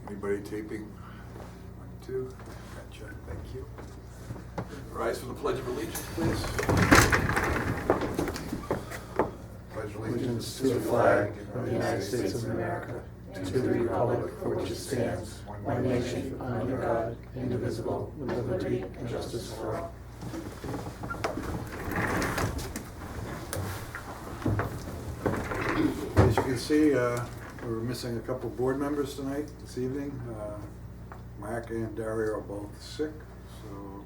Anybody taping? 1, 2. Gotcha. Thank you. Rise for the Pledge of Allegiance, please. Pledge Allegiance to the flag of the United States of America, and to the republic for which it stands, one nation, under God, indivisible, with liberty and justice for all. As you can see, we're missing a couple board members tonight, this evening. Marc and Dario are both sick, so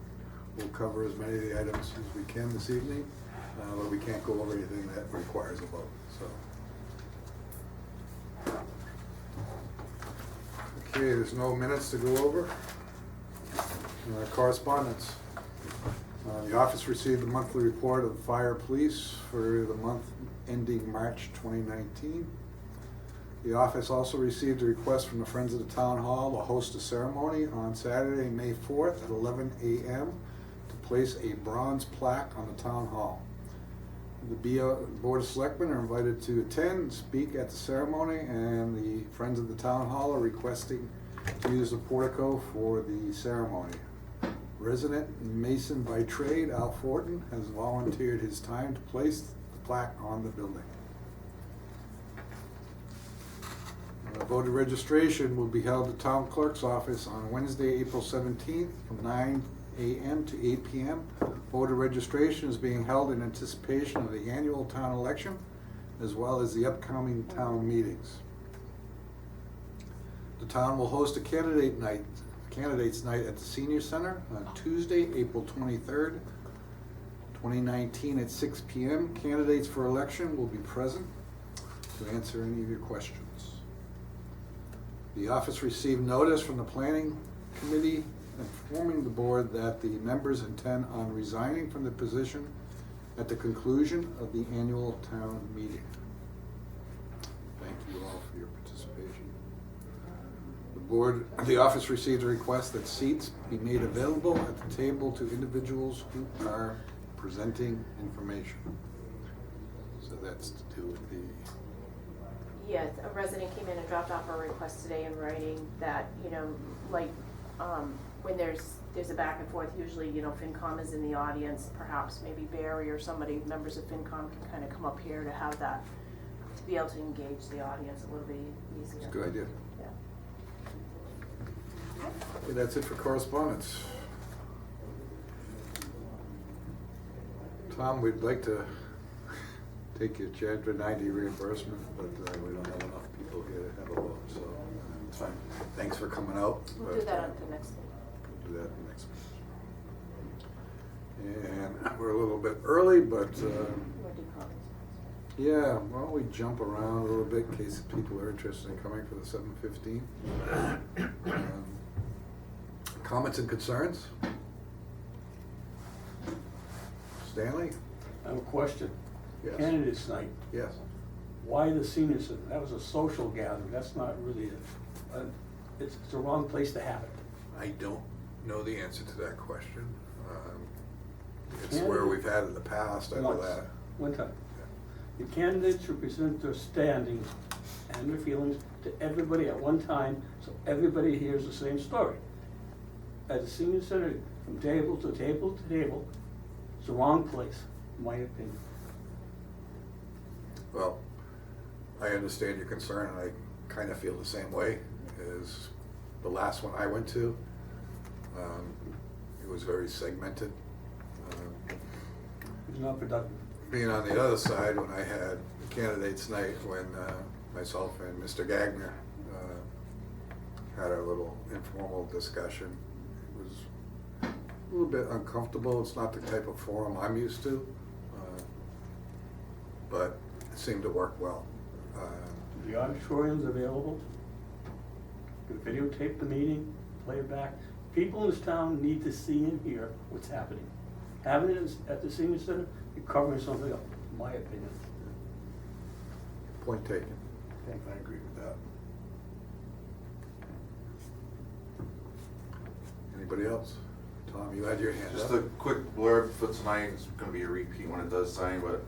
we'll cover as many of the items as we can this evening, but we can't go over anything that requires a vote. So, okay, there's no minutes to go over. Correspondence. The office received a monthly report of fire police for the month ending March 2019. The office also received a request from the Friends of the Town Hall to host a ceremony on Saturday, May 4th at 11 a.m. to place a bronze plaque on the Town Hall. The Board of Selectmen are invited to attend and speak at the ceremony, and the Friends of the Town Hall are requesting to use the portico for the ceremony. Resident Mason by trade, Al Fortin, has volunteered his time to place the plaque on the building. Voter registration will be held at the Town Clerk's office on Wednesday, April 17th from 9 a.m. to 8 p.m. Voter registration is being held in anticipation of the annual town election as well as the upcoming town meetings. The town will host a candidates night at the Senior Center on Tuesday, April 23rd, 2019 at 6 p.m. Candidates for election will be present to answer any of your questions. The office received notice from the Planning Committee informing the board that the members intend on resigning from the position at the conclusion of the annual town meeting. Thank you all for your participation. The office received a request that seats be made available at the table to individuals who are presenting information. So that's to do with the... Yeah, a resident came in and dropped off a request today in writing that, when there's a back and forth, usually, FinCom is in the audience, perhaps maybe Barry or somebody, members of FinCom can kind of come up here to have that, to be able to engage the audience a little bit easier. It's a good idea. Yeah. Okay, that's it for correspondence. Tom, we'd like to take your Chapter 90 reimbursement, but we don't have enough people here to have a vote, so it's fine. Thanks for coming out. We'll do that at the next meeting. We'll do that in the next meeting. And we're a little bit early, but yeah, why don't we jump around a little bit in case people are interested in coming for the 7:15. Comments and concerns? Stanley? I have a question. Yes. Candidates night, Yes. why the senior center? That was a social gathering, that's not really, it's the wrong place to have it. I don't know the answer to that question. It's where we've had in the past, I know Once, that. one time. The candidates should present their standings and their feelings to everybody at one time, so everybody hears the same story. At the senior center, from table to table to table, it's the wrong place, in my opinion. Well, I understand your concern, and I kind of feel the same way as the last one I went to. It was very segmented. It's not productive. Being on the other side, when I had the candidates night, when myself and Mr. Gagner had our little informal discussion, it was a little bit uncomfortable. It's not the type of forum I'm used to, but it seemed to work well. The auditorium's available. You can videotape the meeting, play it back. People in this town need to see and hear what's happening. Having it at the senior center, you're covering something up, in my opinion. Point taken. Okay. I agree with that. Anybody else? Tom, you had your hand Just up. a quick blurb for tonight, it's gonna be a repeat when it does sign, but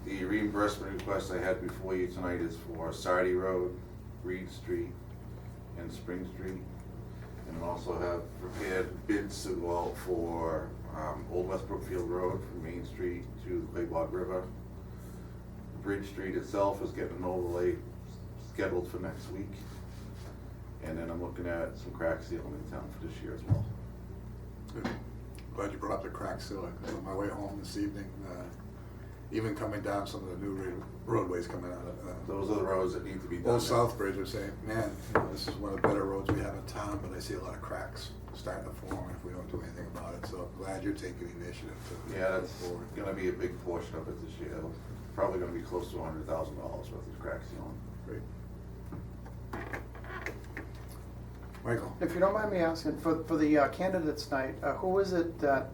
the reimbursement request I had before you tonight is for Sardi Road, Reed Street, and Spring Street. And we also have prepared bids to go out for Old West Brookfield Road from Main Street to the Quabog River. Bridge Street itself is getting an overlay scheduled for next week. And then I'm looking at some crack sealing in town for this year as well. Good. Glad you brought up the crack sealer, 'cause on my way home this evening, even coming down some of the new roadways coming out of Those are the roads that need to be done. Old South Bridge, are saying, man, you know, this is one of the better roads we have in town, but I see a lot of cracks starting to form if we don't do anything about it. So glad you're taking the initiative to Yeah, move that's forward. gonna be a big portion of it this year. Probably gonna be close to $100,000 worth of crack sealing. Great. Michael? If you don't mind me asking, for the candidates night, who is it that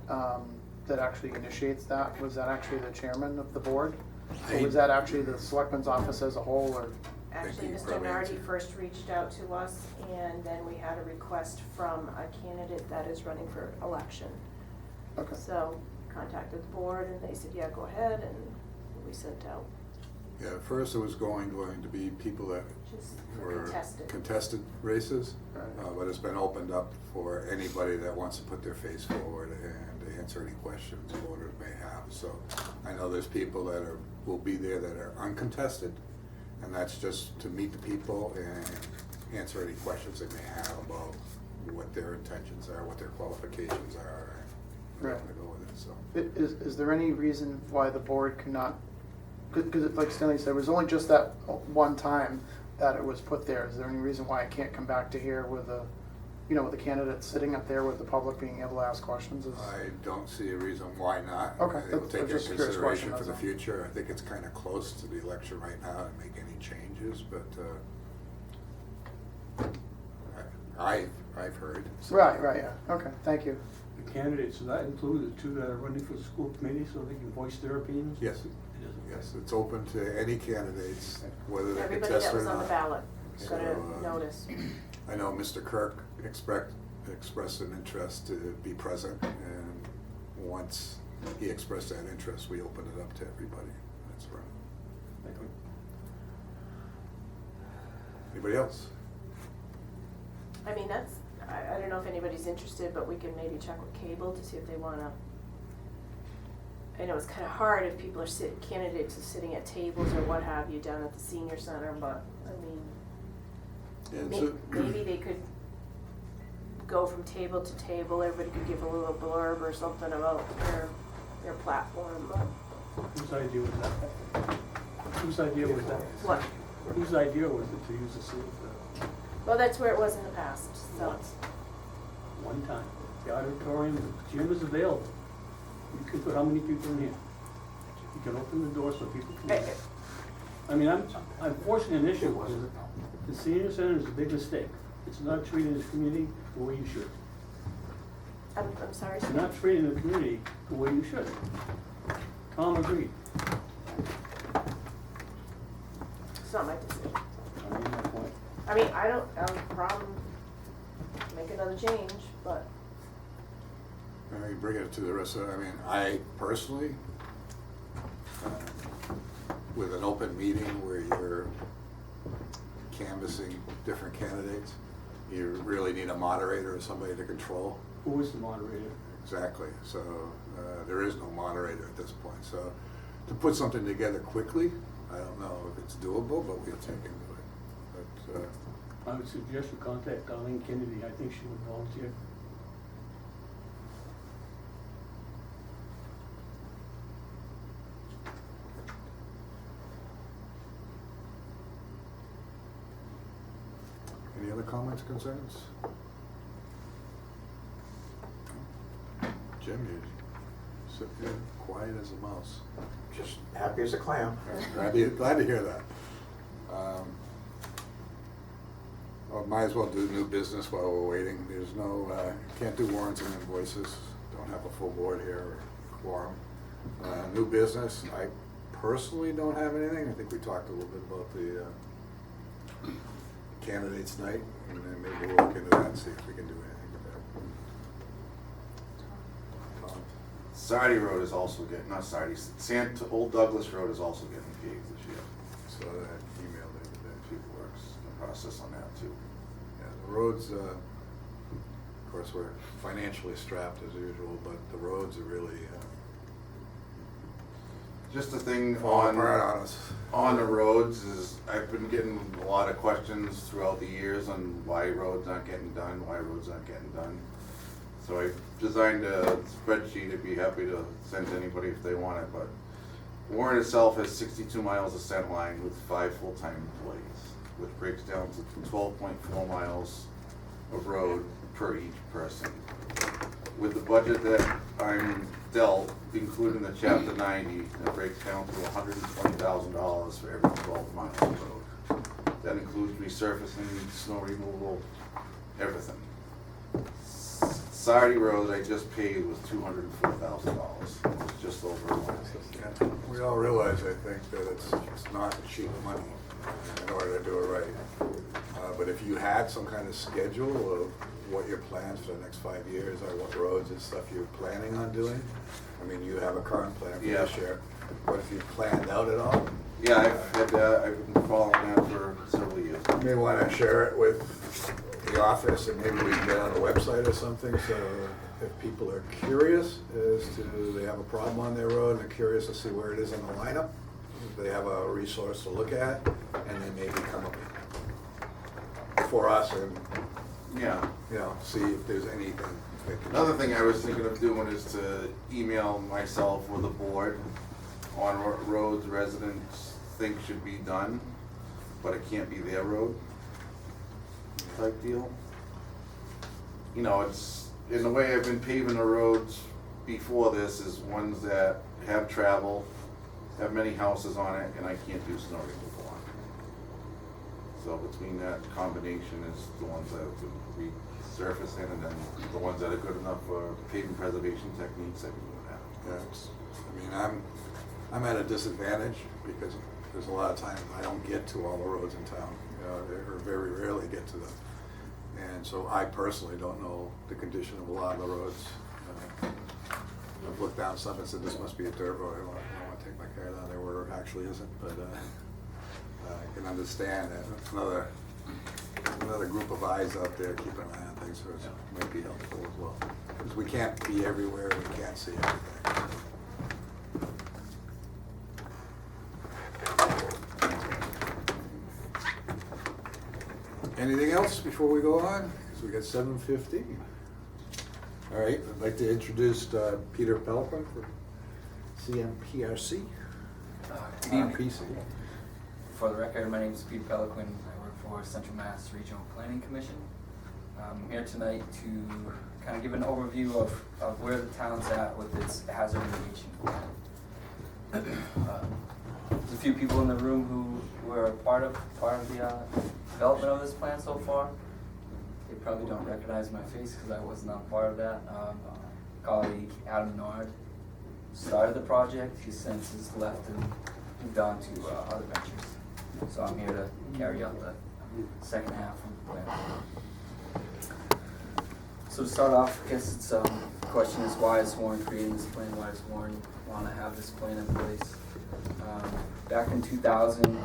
actually initiates that? Was that actually the chairman of the board? Or was that actually the selectman's office as a whole, or? Actually, you Mr. probably Nardi answered. first reached out to us, and then we had a request from a candidate that is running for election. Okay. So contacted the board, and they said, yeah, go ahead, and we sent out Yeah, at first it was going to be people that just were contested. contested races, Right. but it's been opened up for anybody that wants to put their face forward and answer any questions voters may have. So I know there's people that will be there that are uncontested, and that's just to meet the people and answer any questions they may have about what their intentions are, what their qualifications are, and we're Right. gonna go with it, so. Is there any reason why the board cannot, because like Stanley said, it was only just that one time that it was put there. Is there any reason why it can't come back to here with with the candidates sitting up there with the public being able to ask questions? I don't see a reason why not. Okay, They'll that's take into just a curious consideration question, for the that's all. future. I think it's kind of close to the election right now to make any changes, but I've heard. so- Right, yeah, okay, thank you. The candidates, does that include the two that are running for the school committee so they can voice their opinions? Yes, It is, okay. yes, it's open to any candidates, whether they're Everybody contested that or was on the not. ballot So, got a notice. I know Mr. Clerk expressed an interest to be present, and once he expressed that interest, we opened it up to everybody. That's right. Thank you. Anybody else? I mean, I don't know if anybody's interested, but we can maybe check with cable to see if they wanna. I know it's kinda hard if people are candidates are sitting at tables or what have you down at the senior center, but, I mean, And maybe they could go from table to table, everybody could give a little blurb or something about their platform, but. Whose idea was that? Whose idea was that? What? Whose idea was it to use the seat Well, that's where it was in the past, so. once? One time. The auditorium, the gym is available. You can put how many people in here? You can open the door so people can. I mean, I'm forcing an issue because the senior center is a big mistake. It's not treating this community the way you should. I'm sorry, It's sir. not treating the community the way you should. Tom agreed. It's not my decision. I made my point. I mean, I don't have a problem, make another change, but. You bring it to the rest of, I mean, I personally, with an open meeting where you're canvassing different candidates, you really need a moderator or somebody to control. Who is the moderator? Exactly, so there is no moderator at this point. So to put something together quickly, I don't know if it's doable, but we'll take into it. But I would suggest you contact Darlene Kennedy. I think she would volunteer. any other comments, concerns? Jim, you sit there quiet as a mouse. Just happy as a clam. Glad to hear that. Well, might as well do new business while we're waiting. There's no, can't do warrants and invoices. Don't have a full board here or quorum. New business, I personally don't have anything. I think we talked a little bit about the candidates night, and then maybe we'll look into that and see if we can do anything with that. Tom? Sardi Road is also getting, not Sardi, Old Douglas Road is also getting paved this year. So that email the other day. People works in the process on that too. Yeah, roads, of course, we're financially strapped as usual, but the roads are really Just the thing falling apart on us. on the roads is, I've been getting a lot of questions throughout the years on why roads aren't getting done, why roads aren't getting done. So I designed a spreadsheet, I'd be happy to send to anybody if they want it, but Warren itself has 62 miles of center line with 5 full-time employees, which breaks down to 12.4 miles of road per each person. With the budget that I'm dealt, including the chapter 90, it breaks down to $120,000 for every 12 miles of road. That includes resurfacing, snow removal, everything. Saturday Road I just paid was $204,000. It was just over a month. Yeah, we all realize, I think, that it's not cheap money in order to do it right. But if you had some kind of schedule of what your plans for the next 5 years are, what roads and stuff you're planning on doing, I mean, you have a current plan for this Yeah. year. What if you planned out at all? Yeah, I've been following that for several years. You may want to share it with the office, and maybe we can get on the website or something, so if people are curious as to, they have a problem on their road and they're curious to see where it is in the lineup, they have a resource to look at, and then maybe come up for us and, Yeah. you know, see if there's anything that can. Another thing I was thinking of doing is to email myself or the board on what roads residents think should be done, but it can't be their road type deal. You know, it's, in the way I've been paving the roads before this is ones that have travel, have many houses on it, and I can't do snow removal on it. So between that combination is the ones that have been resurfacing, and then the ones that are good enough for paving preservation techniques that we do that. Yeah, I mean, I'm at a disadvantage because there's a lot of times I don't get to all the roads in town, you know, or very rarely get to them. And so I personally don't know the condition of a lot of the roads. I've looked down some and said, this must be a dirt road, I don't want to take my car down there where it actually isn't, but I can understand that it's another group of eyes out there keeping an eye on things, so it might be helpful as well. Because we can't be everywhere, we can't see everything. Anything else before we go on? Because we got 7:15. All right, I'd like to introduce Peter Pelquin for CMPRC. Good evening. PC. For the record, my name is Pete Peliquin. I work for Central Mass Regional Planning Commission. I'm here tonight to kind of give an overview of where the town's at with its hazard mitigation plan. There's a few people in the room who were part of the development of this plan so far. They probably don't recognize my face because I was not part of that. Colleague Adam Nardi started the project. He since has left and moved on to other ventures. So I'm here to carry out the second half of the plan. So to start off, I guess it's the question is, why is Warren creating this plan? Why does Warren want to have this plan in place? Back in 2000,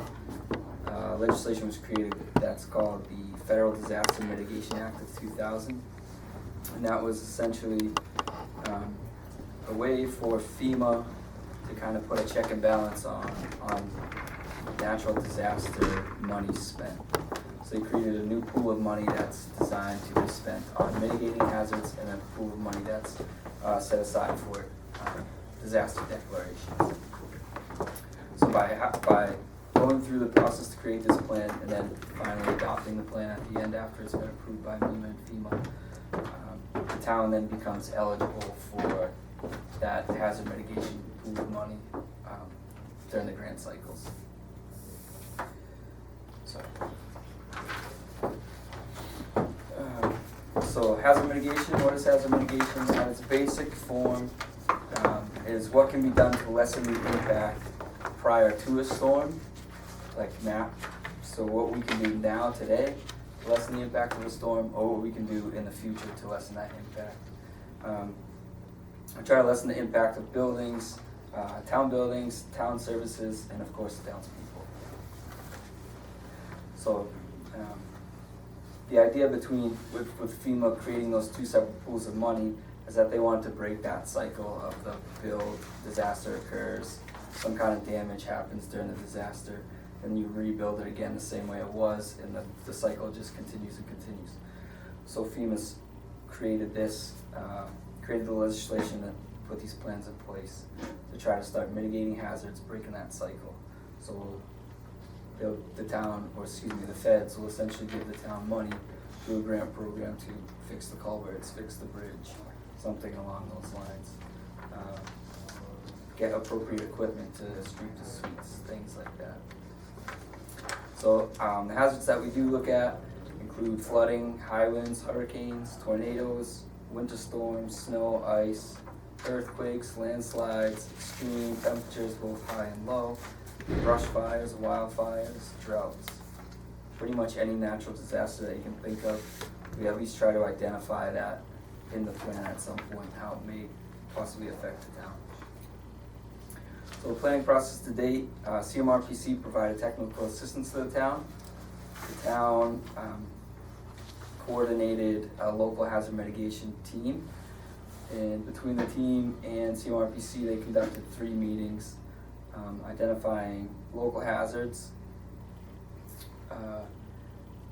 legislation was created that's called the Federal Disaster Mitigation Act of 2000. And that was essentially a way for FEMA to kind of put a check and balance on natural disaster money spent. So they created a new pool of money that's designed to be spent on mitigating hazards, and a pool of money that's set aside for disaster declarations. So by going through the process to create this plan and then finally adopting the plan at the end after it's been approved by MEMA and FEMA, the town then becomes eligible for that hazard mitigation pool of money during the grant cycles. So hazard mitigation, what is hazard mitigation? At its basic form is what can be done to lessen the impact prior to a storm, like now. So what we can do now, today, to lessen the impact of a storm, or what we can do in the future to lessen that impact. I try to lessen the impact of buildings, town services, and of course the townspeople. So the idea with FEMA creating those two separate pools of money is that they wanted to break that cycle of the build, disaster occurs, some kind of damage happens during the disaster, and you rebuild it again the same way it was, and the cycle just continues and continues. So FEMA's created created the legislation that put these plans in place to try to start mitigating hazards, breaking that cycle. So the town, or excuse me, the feds will essentially give the town money through a grant program to fix the culverts, fix the bridge, something along those lines. Get appropriate equipment to sweep the streets, things like that. So the hazards that we do look at include flooding, high winds, hurricanes, tornadoes, winter storms, snow, ice, earthquakes, landslides, extreme temperatures both high and low, brush fires, wildfires, droughts. Pretty much any natural disaster that you can think of, we at least try to identify that in the plan at some point, how it may possibly affect the town. So the planning process to date, CMRPC provided technical assistance to the town. The town coordinated a local hazard mitigation team. And between the team and CMRPC, they conducted 3 meetings identifying local hazards,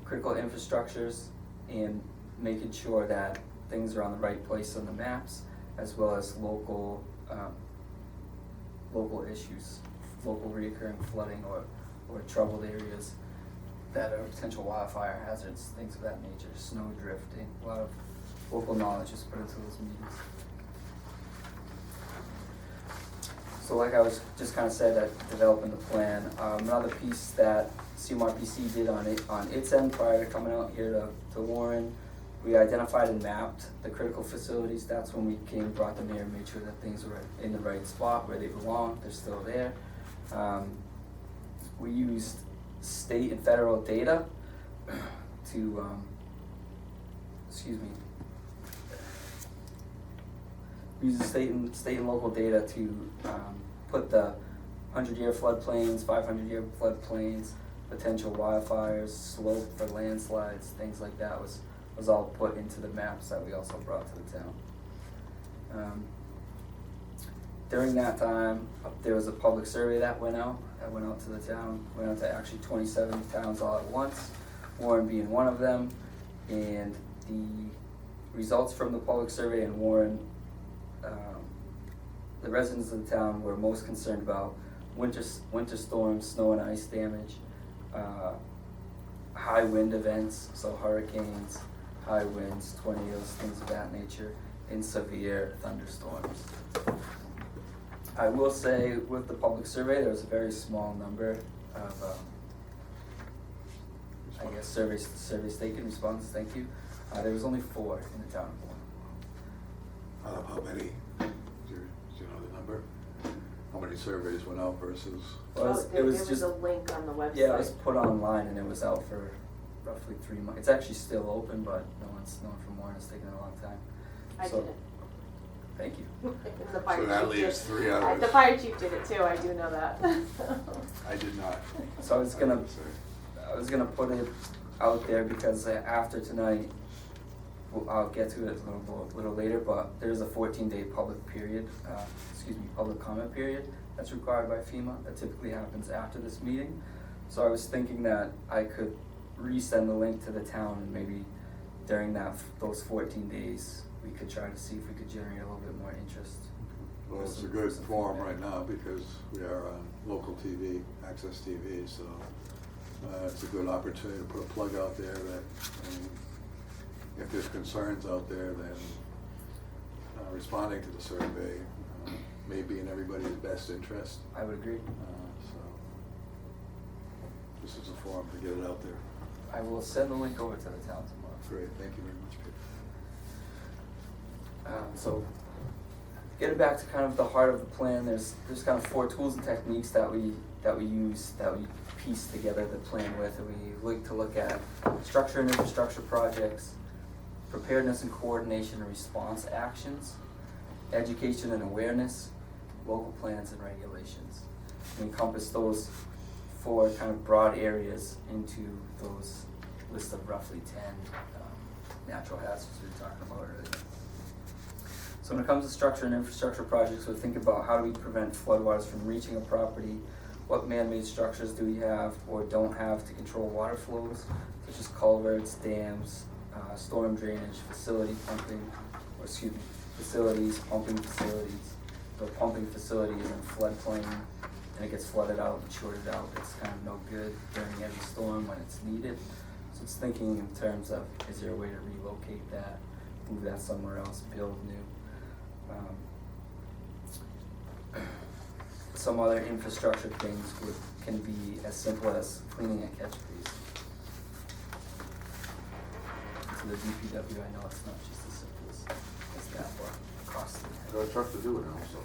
critical infrastructures, and making sure that things are on the right place on the maps, as well as local issues, local recurring flooding or troubled areas that are potential wildfire hazards, things of that nature, snow drifting. A lot of local knowledge is put into those meetings. So like I was just kind of said at developing the plan, another piece that CMRPC did on its end prior to coming out here to Warren, we identified and mapped the critical facilities. That's when we brought them here and made sure that things were in the right spot where they belong. They're still there. We used state and federal data to, we used state and local data to put the 100-year floodplains, 500-year floodplains, potential wildfires, slope for landslides, things like that was all put into the maps that we also brought to the town. During that time, there was a public survey that went out to the town, went out to actually 27 towns all at once, Warren being one of them, and the results from the public survey in Warren, the residents of the town were most concerned about winter storms, snow and ice damage, high wind events, so hurricanes, high winds, tornadoes, things of that nature, and severe thunderstorms. I will say with the public survey, there was a very small number of, surveys taken, responses, thank you. There was only 4 in the town of Warren. How many? Do you know the number? How many surveys went out versus? Well, there was a link on the website. Yeah, it was put online and it was out for roughly 3 months. It's actually still open, but no one from Warren has taken a long time. I So, did it. Thank you. The fire So that chief leaves did. 3 others. The fire chief did it too, I do know that. I did not. So I was gonna put it out there because after tonight, I'll get to it a little later, but there's a 14-day public comment period that's required by FEMA. That typically happens after this meeting. So I was thinking that I could resend the link to the town, and maybe during those 14 days, we could try to see if we could generate a little bit more interest. Well, it's a good forum right now because we are on local TV, Access TV, so it's a good opportunity to put a plug out there that if there's concerns out there, then responding to the survey may be in everybody's best interest. I would agree. So this is a forum to get it out there. I will send the link over to the town tomorrow. Great, thank you very much, Peter. So getting back to kind of the heart of the plan, there's kind of 4 tools and techniques that we piece together the plan with, and we look at structure and infrastructure projects, preparedness and coordination and response actions, education and awareness, local plans and regulations. We encompass those 4 kind of broad areas into those list of roughly 10 natural hazards we were talking about earlier. So when it comes to structure and infrastructure projects, we're thinking about how do we prevent floodwaters from reaching a property, what man-made structures do we have or don't have to control water flows, such as culverts, dams, storm drainage, facilities, pumping facilities. So pumping facilities in floodplain, and it gets flooded out and shorted out. It's kind of no good during every storm when it's needed. So it's thinking in terms of, is there a way to relocate that, move that somewhere else, build new. Some other infrastructure things can be as simple as cleaning a catch basin. To the DPW, I know it's not just as simple as that, but costly. Got a truck to do it now, so.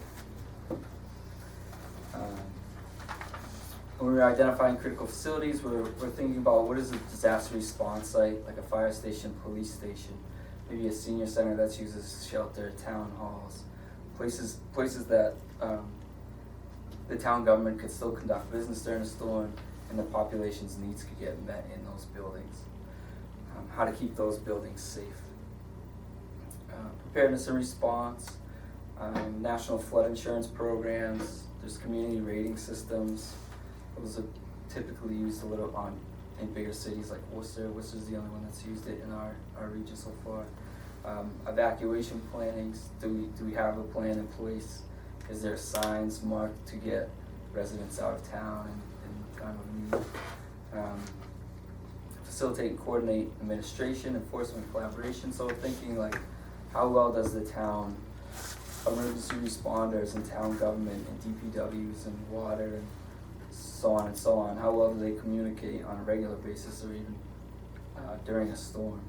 When we're identifying critical facilities, we're thinking about what is a disaster response site, like a fire station, police station, maybe a senior center that's used as a shelter, town halls, places that the town government could still conduct business during a storm and the population's needs could get met in those buildings. How to keep those buildings safe. Preparedness and response, national flood insurance programs, there's community rating systems. Those are typically used a little in bigger cities like Worcester. Worcester's the only one that's used it in our region so far. Evacuation plannings, do we have a plan in place? Is there signs marked to get residents out of town in time of need? Facilitate and coordinate administration, enforcement, collaboration. So we're thinking like, how well does the town, emergency responders and town government and DPWs and water and so on, how well do they communicate on a regular basis or even during a storm?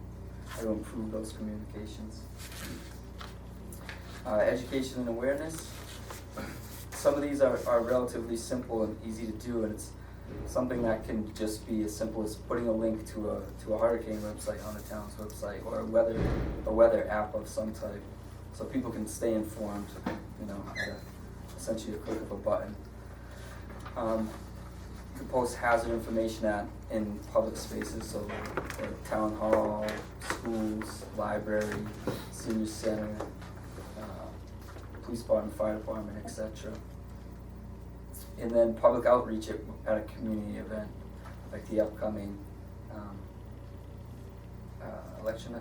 How to improve those communications. Education and awareness. Some of these are relatively simple and easy to do, and it's something that can just be as simple as putting a link to a hurricane website on the town's website, or a weather app of some type, so people can stay informed, at essentially a click of a button. You can post hazard information in public spaces, so like town hall, schools, library, senior center, police department, fire department, etc. And then public outreach at a community event, like the upcoming election.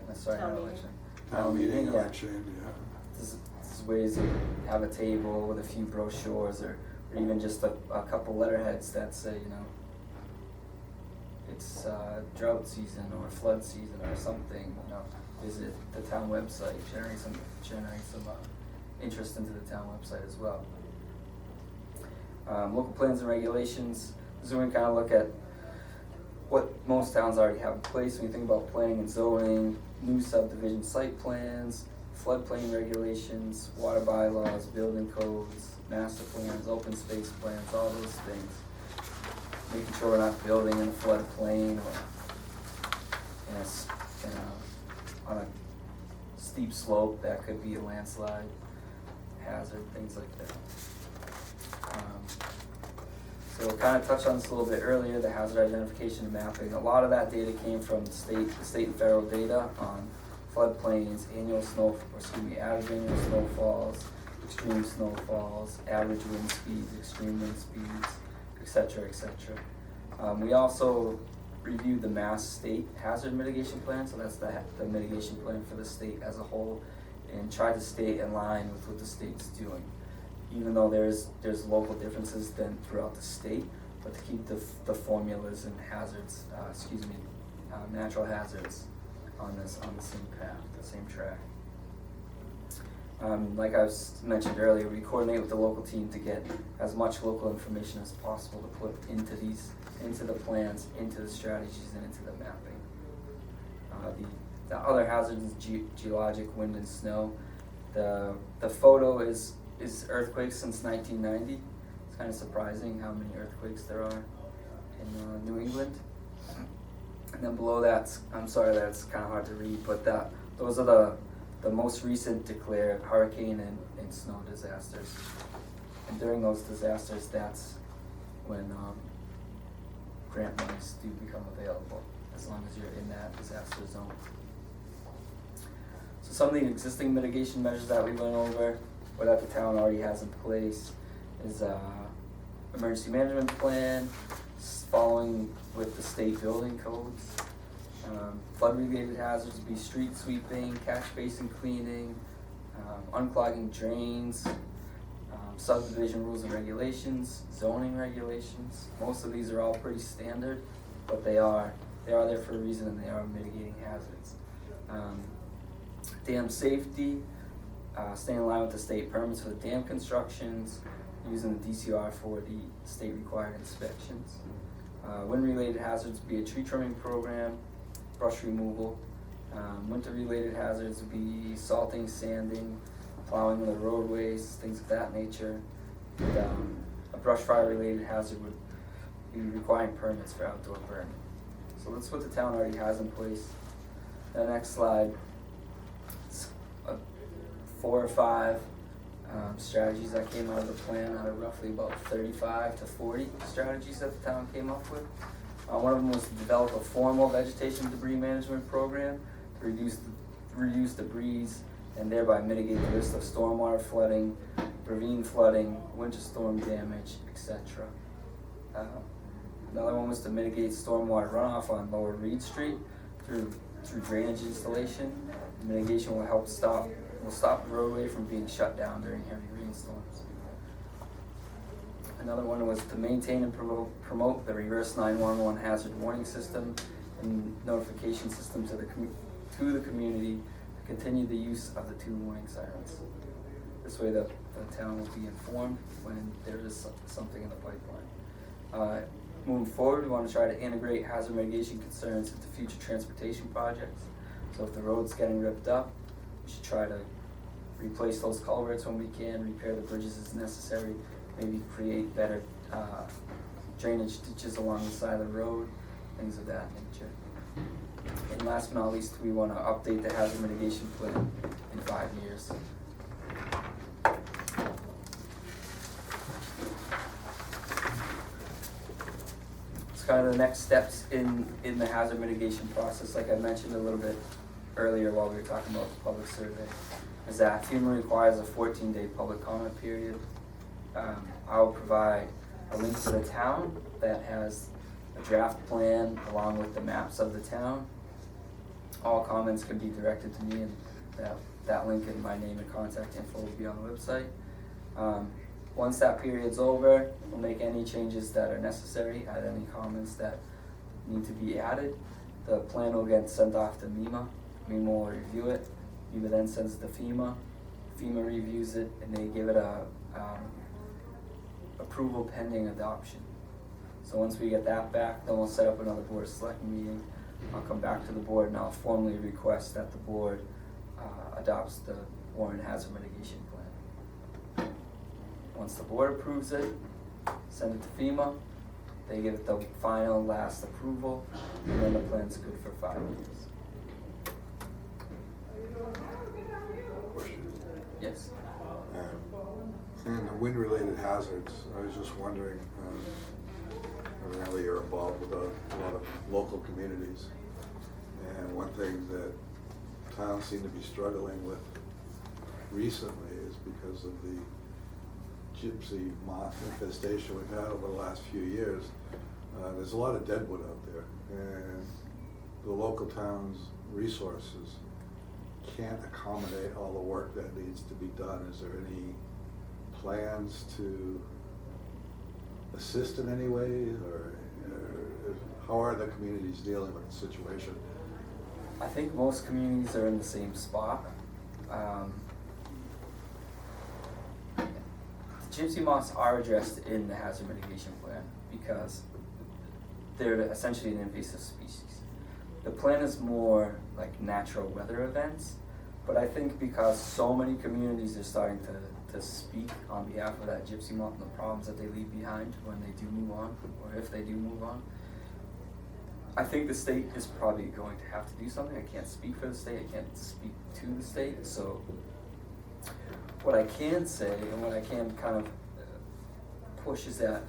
Town meeting, yeah. election, yeah. This is ways to have a table with a few brochures, or even just a couple letterheads that say, it's drought season or flood season or something. Visit the town website, generate some interest into the town website as well. Local plans and regulations. This is when we kind of look at what most towns already have in place. When you think about planning and zoning, new subdivision site plans, floodplain regulations, water bylaws, building codes, master plans, open space plans, all those things. Making sure we're not building in a floodplain or on a steep slope that could be a landslide hazard, things like that. So we'll kind of touch on this a little bit earlier, the hazard identification and mapping. A lot of that data came from the state and federal data on floodplains, average annual snowfalls, extreme snowfalls, average wind speeds, extreme wind speeds, etc., etc. We also reviewed the Mass State Hazard Mitigation Plan, so that's the mitigation plan for the state as a whole, and tried to stay in line with what the state's doing. Even though there's local differences then throughout the state, but to keep the formulas and hazards, natural hazards on the same path, the same track. Like I mentioned earlier, we coordinate with the local team to get as much local information as possible to put into the plans, into the strategies, and into the mapping. The other hazards is geologic, wind, and snow. The photo is earthquakes since 1990. It's kind of surprising how many earthquakes there are in New England. And then below that, I'm sorry that's kind of hard to read, but those are the most recent declared hurricane and snow disasters. And during those disasters, that's when grant monies do become available as long as you're in that disaster zone. So some of the existing mitigation measures that we went over, or that the town already has in place, is emergency management plan, following with the state building codes. Flood-related hazards would be street sweeping, catch basin cleaning, unclogging drains, subdivision rules and regulations, zoning regulations. Most of these are all pretty standard, but they are there for a reason, and they are mitigating hazards. Dam safety, staying in line with the state permits for the dam constructions, using the DCR for the state required inspections. Wind-related hazards would be a tree trimming program, brush removal. Winter-related hazards would be salting, sanding, plowing of the roadways, things of that nature. And, a brush fire-related hazard would be requiring permits for outdoor burning. So that's what the town already has in place. The next slide, it's 4 or 5 strategies that came out of the plan, out of roughly about 35 to 40 strategies that the town came up with. One of them was to develop a formal vegetation debris management program to reduce debris and thereby mitigate the risk of stormwater flooding, ravine flooding, winter storm damage, etc. Another one was to mitigate stormwater runoff on Lower Reed Street through drainage installation. The mitigation will stop the roadway from being shut down during heavy rainstorms. Another one was to maintain and promote the reverse 911 hazard warning system and notification system to the community to continue the use of the 2 warning sirens. This way the town will be informed when there is something in the pipeline. Moving forward, we want to try to integrate hazard mitigation concerns into future transportation projects. So if the road's getting ripped up, we should try to replace those culverts when we can, repair the bridges as necessary, maybe create better drainage ditches along the side of the road, things of that nature. And last but not least, we want to update the hazard mitigation plan in 5 years. It's kind of the next steps in the hazard mitigation process, like I mentioned a little bit earlier while we were talking about the public survey, is that FEMA requires a 14-day public comment period. I'll provide a link to the town that has a draft plan along with the maps of the town. All comments can be directed to me, and that link and my name and contact info will be on the website. Once that period's over, we'll make any changes that are necessary, add any comments that need to be added. The plan will get sent off to MEMA. MEMA will review it. MEMA then sends it to FEMA. FEMA reviews it, and they give it a approval pending adoption. So once we get that back, then we'll set up another Board of Selectmen meeting. I'll come back to the board and I'll formally request that the board adopts the Warren Hazard Mitigation Plan. Once the board approves it, send it to FEMA. They give it the final last approval, and then the plan's good for 5 years. Question. Yes. And the wind-related hazards, I was just wondering, evidently you're involved with a lot of local communities. And one thing that towns seem to be struggling with recently is because of the gypsy moth infestation we've had over the last few years. There's a lot of deadwood out there, and the local town's resources can't accommodate all the work that needs to be done. Is there any plans to assist in any way, or how are the communities dealing with the situation? I think most communities are in the same spot. The gypsy moths are addressed in the hazard mitigation plan because they're essentially an invasive species. The plan is more like natural weather events, but I think because so many communities are starting to speak on behalf of that gypsy moth and the problems that they leave behind when they do move on, or if they do move on, I think the state is probably going to have to do something. I can't speak for the state, I can't speak to the state, so what I can say and what I can kind of push is that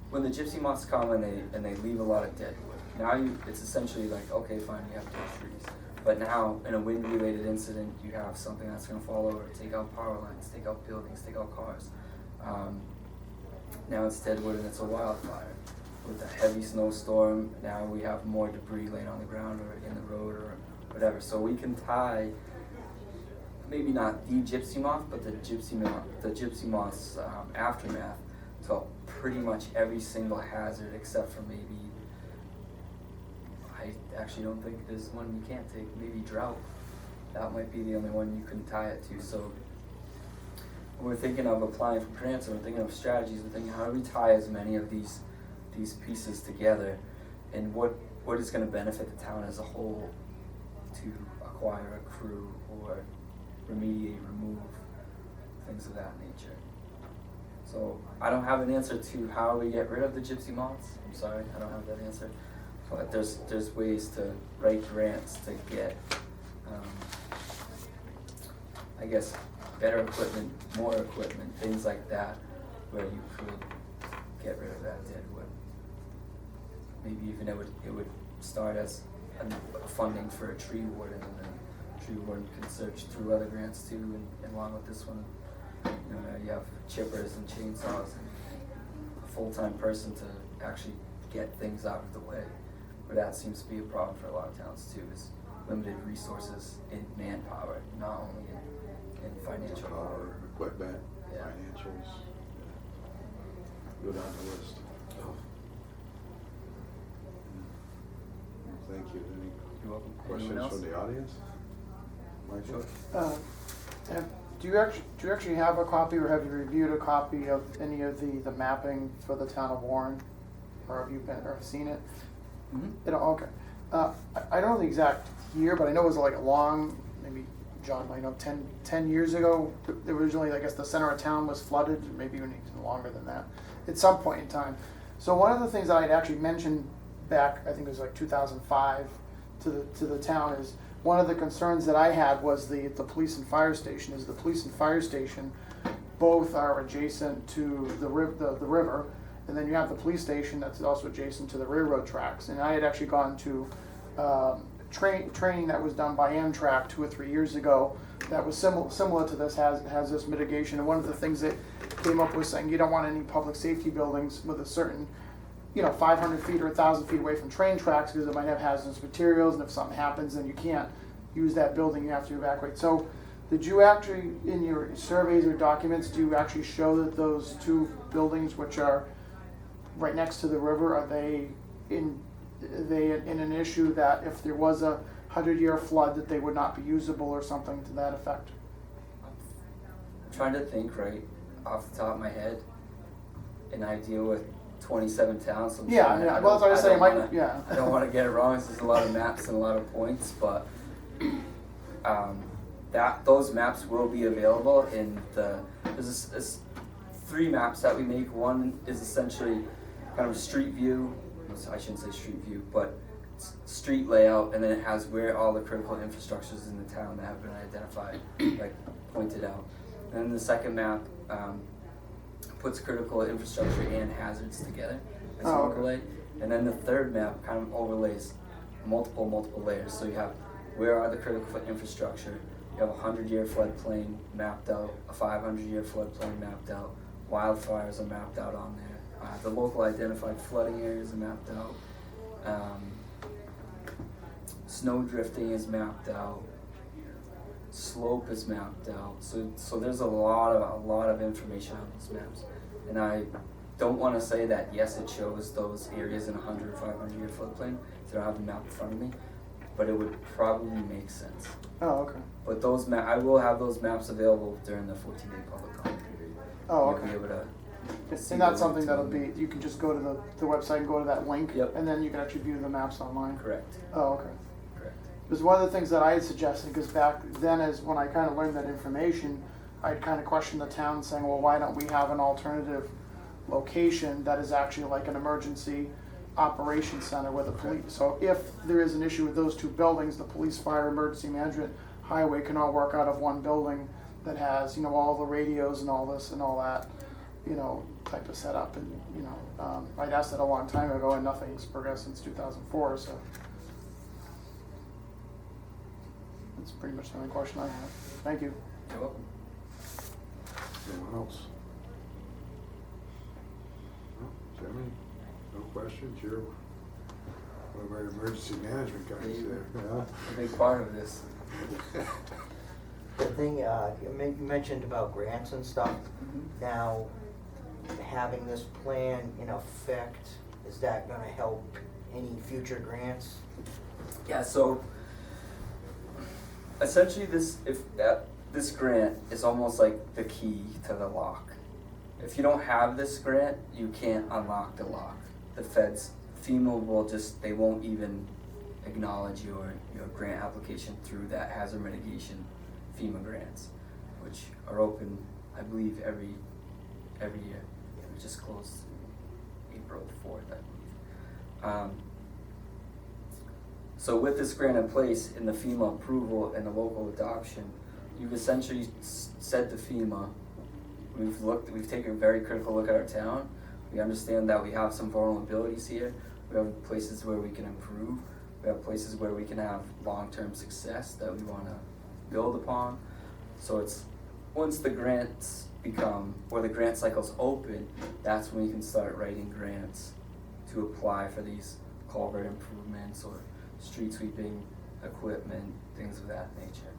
when the gypsy moths come and they leave a lot of dead wood, it's essentially like, okay, fine, you have 2 trees. But now, in a wind-related incident, you have something that's gonna fall over, take out power lines, take out buildings, take out cars. Now it's deadwood and it's a wildfire. With a heavy snowstorm, now we have more debris laying on the ground or in the road or whatever. So we can tie, maybe not the gypsy moth, but the gypsy moth's aftermath to pretty much every single hazard except for maybe, I actually don't think there's one you can't take, maybe drought. That might be the only one you can tie it to. So when we're thinking of applying for grants, or we're thinking of strategies, we're thinking how do we tie as many of these pieces together, and what is going to benefit the town as a whole to acquire a crew or remediate, remove, things of that nature. So I don't have an answer to how we get rid of the gypsy moths. I'm sorry, I don't have that answer. But there's ways to write grants to get, I guess, better equipment, more equipment, things like that, where you could get rid of that deadwood. Maybe even it would start as a funding for a tree warden, and then tree warden can search through other grants too, and along with this one, you know, you have chippers and chainsaws and a full-time person to actually get things out of the way. But that seems to be a problem for a lot of towns too, is limited resources in manpower, not only in financial Power, equipment, Yeah. financials. Go down the list. Thank you. Any You're welcome. questions Anyone else? from the audience? Michael? Sure. Do you actually have a copy, or have you reviewed a copy of any of the mapping for the town of Warren? Or have you seen it? Mm-hmm. You know, okay. I don't know the exact year, but I know it was like a long, maybe John might know, 10 years ago. Originally, I guess the center of town was flooded, maybe even longer than that, at some point in time. So one of the things that I had actually mentioned back, I think it was like 2005, to the town is, one of the concerns that I had was the police and fire station. Is the police and fire station both are adjacent to the river, and then you have the police station that's also adjacent to the railroad tracks. And I had actually gone to training that was done by Amtrak 2 or 3 years ago that was similar to this, has this mitigation. And one of the things that came up was saying you don't want any public safety buildings with a certain, 500 feet or 1,000 feet away from train tracks, because it might have hazardous materials, and if something happens, then you can't use that building, you have to evacuate. So did you actually, in your surveys or documents, do you actually show that those 2 buildings, which are right next to the river, are they in an issue that if there was a 100-year flood that they would not be usable or something to that effect? I'm trying to think right off the top of my head, and I deal with 27 towns. So I'm Yeah, trying to- yeah. Well, that's what I was saying. I don't want to get it wrong. There's a lot of maps and a lot of points, but those maps will be available in there's 3 maps that we make. One is essentially kind of a street view. I shouldn't say street view, but street layout, and then it has where all the critical infrastructures in the town that have been identified, like pointed out. And then the second map puts critical infrastructure and hazards together as an overlay. And then the third map kind of overlays multiple layers. So you have where are the critical infrastructure, you have a 100-year floodplain mapped out, a 500-year floodplain mapped out, wildfires are mapped out on there. The local identified flooding areas are mapped out. Snow drifting is mapped out. Slope is mapped out. So there's a lot of information on those maps. And I don't want to say that yes, it shows those areas in a 100 or 500-year floodplain. So I don't have the map in front of me, but it would probably make sense. Oh, okay. But I will have those maps available during the 14-day public comment period. Oh, You'll okay. be able to see And that's the something link that'll to them. be, you can just go to the website and go to that link, Yep. and then you can actually view the maps online. Correct. Oh, okay. Correct. Because one of the things that I had suggested, because back then is when I kind of learned that information, I'd kind of questioned the town saying, well, why don't we have an alternative location that is actually like an emergency operations center where the police, so if there is an issue with those 2 buildings, the police, fire, emergency management, highway can all work out of one building that has, all the radios and all this and all that. type of setup, and, I'd asked that a long time ago, and nothing's progressed since 2004, so. That's pretty much the only question I have. Thank you. You're welcome. Anyone else? No? Jeremy, no questions? You're one of our emergency management guys there. A big part of this. The thing, you mentioned about grants and stuff. Now, having this plan in effect, is that gonna help any future grants? Yeah, so essentially this grant is almost like the key to the lock. If you don't have this grant, you can't unlock the lock. The FEMA they won't even acknowledge your grant application through that hazard mitigation FEMA grants, which are open, I believe, every year. We just closed April 4th, I believe. So with this grant in place, in the FEMA approval and the local adoption, you've essentially said to FEMA, we've taken a very critical look at our town. We understand that we have some vulnerabilities here. We have places where we can improve. We have places where we can have long-term success that we want to build upon. So it's once the grants the grant cycle's open, that's when you can start writing grants to apply for these culvert improvements or street sweeping equipment, things of that nature.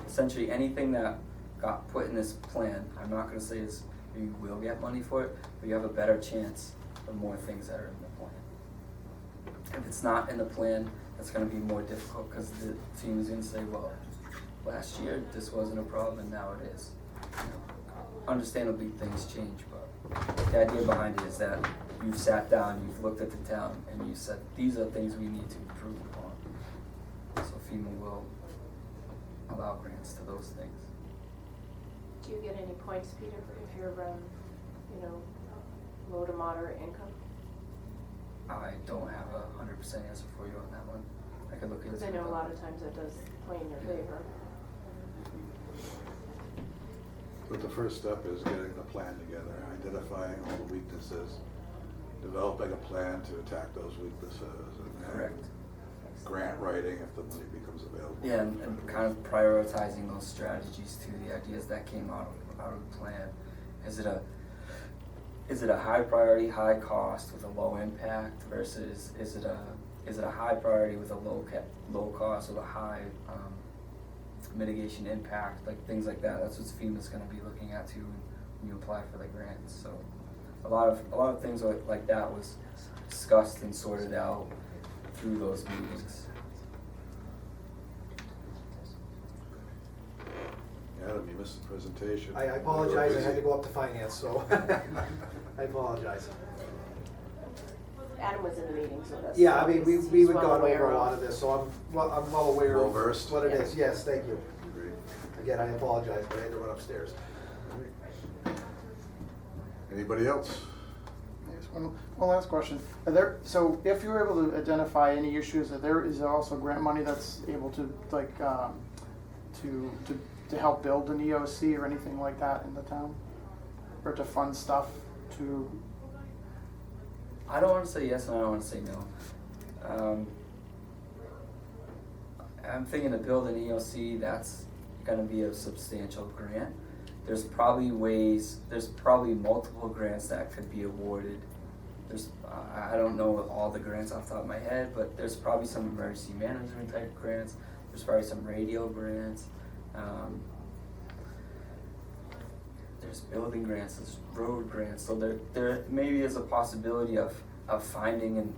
Essentially anything that got put in this plan, I'm not going to say you will get money for it, but you have a better chance of more things that are in the plan. If it's not in the plan, that's going to be more difficult because the team is going to say, well, last year this wasn't a problem and now it is. Understandably things change, but the idea behind it is that you've sat down, you've looked at the town, and you said, these are things we need to improve upon. So FEMA will allow grants to those things. Do you get any points, Peter, if you're, low to moderate income? I don't have 100% answer for you on that one. I could look into it. Because I know a lot of times that does play in your favor. But the first step is getting the plan together, identifying all the weaknesses, developing a plan to attack those weaknesses, and then Correct. grant writing if the money becomes available. Yeah, and kind of prioritizing those strategies too, the ideas that came out of the plan. Is it a high priority, high cost with a low impact versus is it a high priority with a low cost with a high mitigation impact, like things like that. That's what FEMA's going to be looking at too when you apply for the grants. So a lot of things like that was discussed and sorted out through those meetings. Adam, you missed the presentation. I apologize, I had to go up to finance, so I apologize. Adam was in the meeting, so that's. Yeah, I mean, he's we've well gone aware over a of- lot of this, so I'm well aware of Well-versed? what it Yeah. is. Yes, thank you. Agreed. Again, I apologize, but I had to run upstairs. Anybody else? Yes, one last question. So if you're able to identify any issues, is there also grant money that's able to to help build an EOC or anything like that in the town? Or to fund stuff to? I don't want to say yes and I don't want to say no. I'm thinking to build an EOC, that's going to be a substantial grant. There's probably multiple grants that could be awarded. I don't know all the grants off the top of my head, but there's probably some emergency management type grants. There's probably some radio grants. There's building grants, there's road grants. So there maybe is a possibility of finding and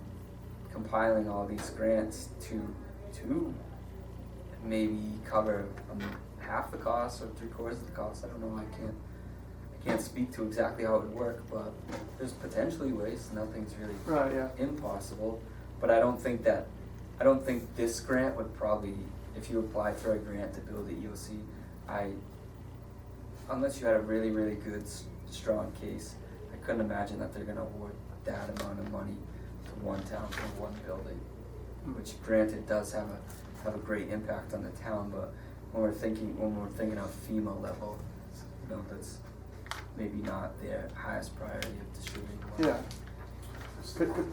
compiling all these grants to maybe cover half the cost or 3/4 of the cost. I don't know. I can't speak to exactly how it would work, but there's potentially ways. Nothing's really Right, yeah. impossible. But I don't think this grant would probably, if you applied for a grant to build the EOC, unless you had a really, really good, strong case, I couldn't imagine that they're going to award that amount of money to one town for one building, which granted does have a great impact on the town, but when we're thinking of FEMA level, maybe not their highest priority of distributing water. Yeah.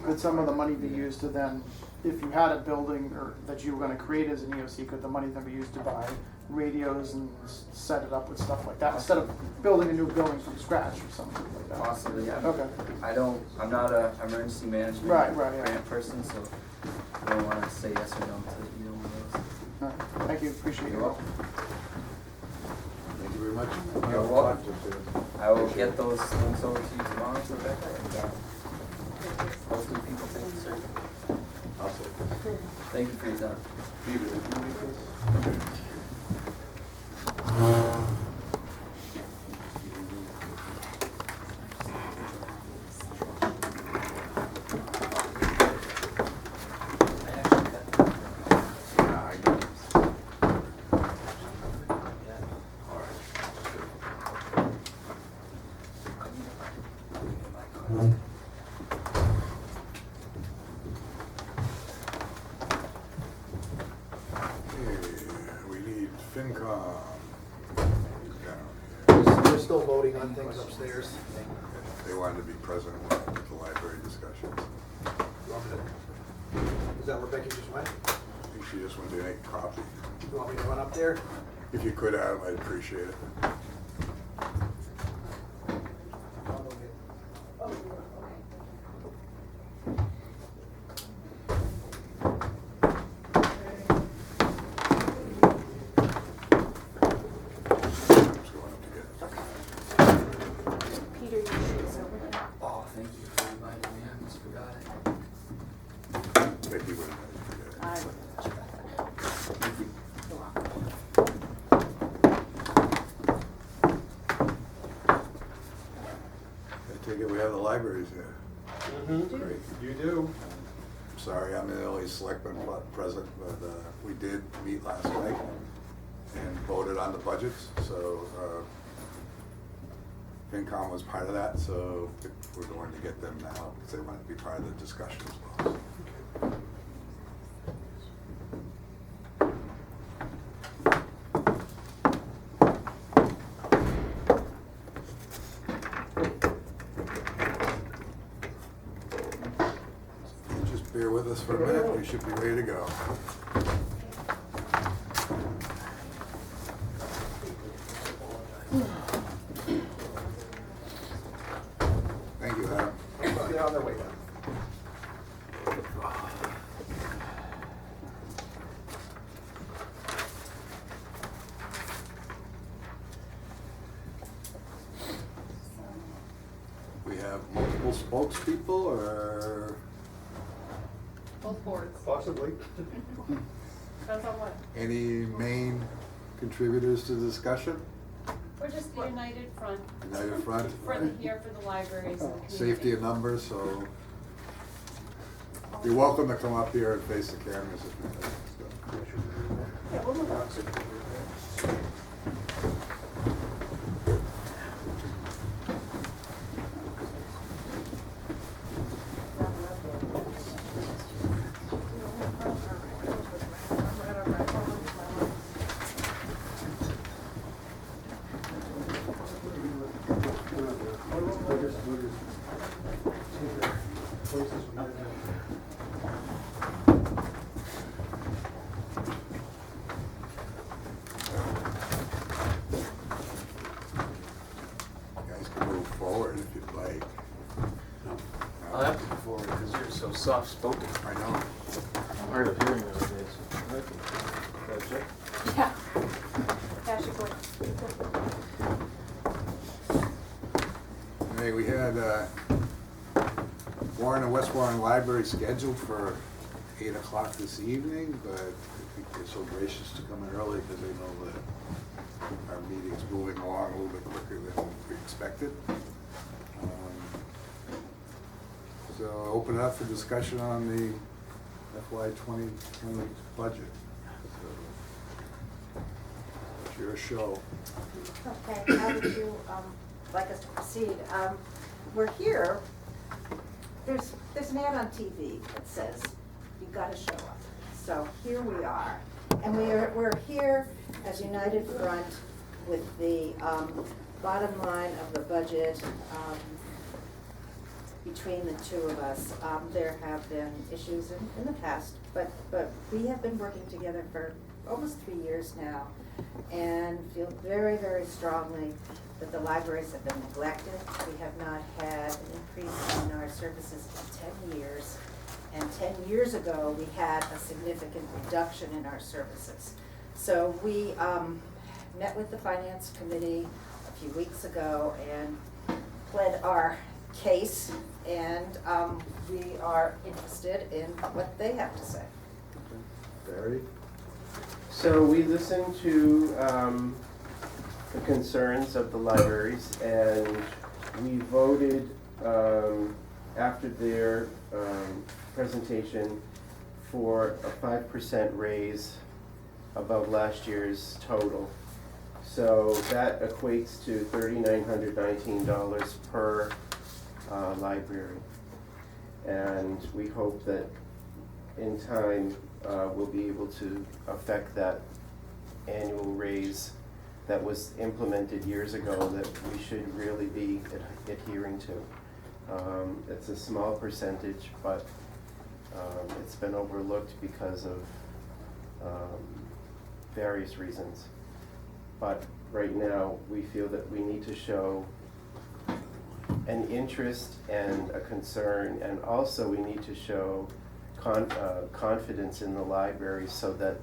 Could some of the money be used to then, if you had a building or that you were gonna create as an EOC, could the money then be used to buy radios and set it up with stuff like that, instead of building a new building from scratch or something like that? Possibly, yeah. Okay. I'm not a emergency management Right, yeah. grant person, so I don't wanna say yes or no to either one of those. All right. Thank you, appreciate You're your welcome. Thank you very much. You're welcome. I will get those links over to you tomorrow, Rebecca, and hopefully people take the survey. I'll say this. Thank you for your time. Peter, did you make this? Nah, I got this. All right. We need FinCom. He's down here. We're still voting on things upstairs. They wanted to be present with the library discussions. Is that where Becky just went? I think she just wanted to make a copy. You want me to run up there? If you could, Adam, I'd appreciate it. I'm just going up to get it. Peter, you should is over there. Oh, thank you for reminding me, I almost forgot it. Becky wouldn't let you forget it. I would. Thank you. You're welcome. I take it we have the libraries here. Great. You do. I'm sorry, I'm the only selectman present, but we did meet last night and voted on the budgets, so FinCom was part of that, so we're going to get them now, because they want to be part of the discussion as well. Just bear with us for a minute, we should be ready to go. Thank you, Adam. They're on their way down. We have multiple spokespeople, or Both boards. Possibly. Depends on what. any main contributors to the discussion? We're just the united front. United Front? For the, here for the libraries and the community. Safety in numbers, so you're welcome to come up here and face the cameras if you like. Yeah, we'll move on. You guys can move forward if you'd like. I'll have to go forward because you're so soft-spoken. I know. Hard of hearing nowadays. That's it. Yeah. Pass your board. Hey, we had Warren and West Warren Library scheduled for 8 o'clock this evening, but I think they're so gracious to come in early because they know that our meeting's moving along a little bit quicker than we expected. So open it up for discussion on the FY 2020 budget. So, it's your show. Okay, how would you like us to proceed? We're here, there's an ad on TV that says, you've got to show up. So here we are, and we're here as United Front with the bottom line of the budget, between the two of us, there have been issues in the past, but we have been working together for almost 3 years now, and feel very, very strongly that the libraries have been neglected. We have not had an increase in our services in 10 years, and 10 years ago, we had a significant reduction in our services. So we met with the finance committee a few weeks ago and pled our case, and we are interested in what they have to say. Barry? So we listened to the concerns of the libraries, and we voted after their presentation for a 5% raise above last year's total. So that equates to $3,919 per library. And we hope that in time we'll be able to affect that annual raise that was implemented years ago that we should really be adhering to. It's a small percentage, but it's been overlooked because of various reasons. But right now, we feel that we need to show an interest and a concern, and also we need to show confidence in the library so that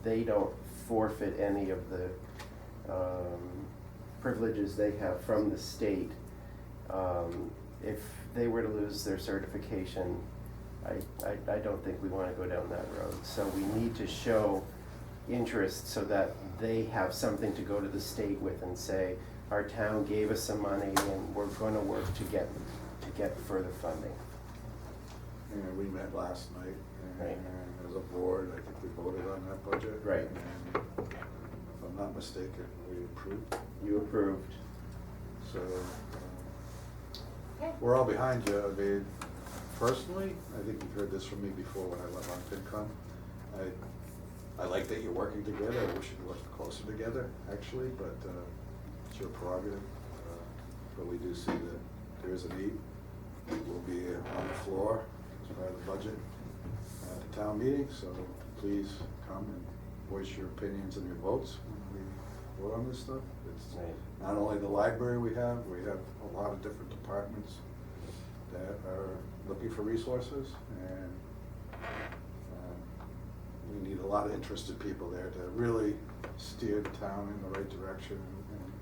they don't forfeit any of the privileges they have from the state. If they were to lose their certification, I don't think we want to go down that road. So we need to show interest so that they have something to go to the state with and say, our town gave us some money and we're going to work to get further funding. And we met last night, Right. and as a board, I think we voted on that budget. Right. And if I'm not mistaken, we approved. You approved. So, we're all behind you. I mean, personally, I think you've heard this from me before when I went on FinCom. I like that you're working together. I wish you'd work closer together, actually, but it's your prerogative. But we do see that there is a need. We'll be on the floor as part of the budget at the town meeting, so please come and voice your opinions and your votes when we vote on this stuff. It's Right. not only the library we have a lot of different departments that are looking for resources, and we need a lot of interested people there to really steer the town in the right direction and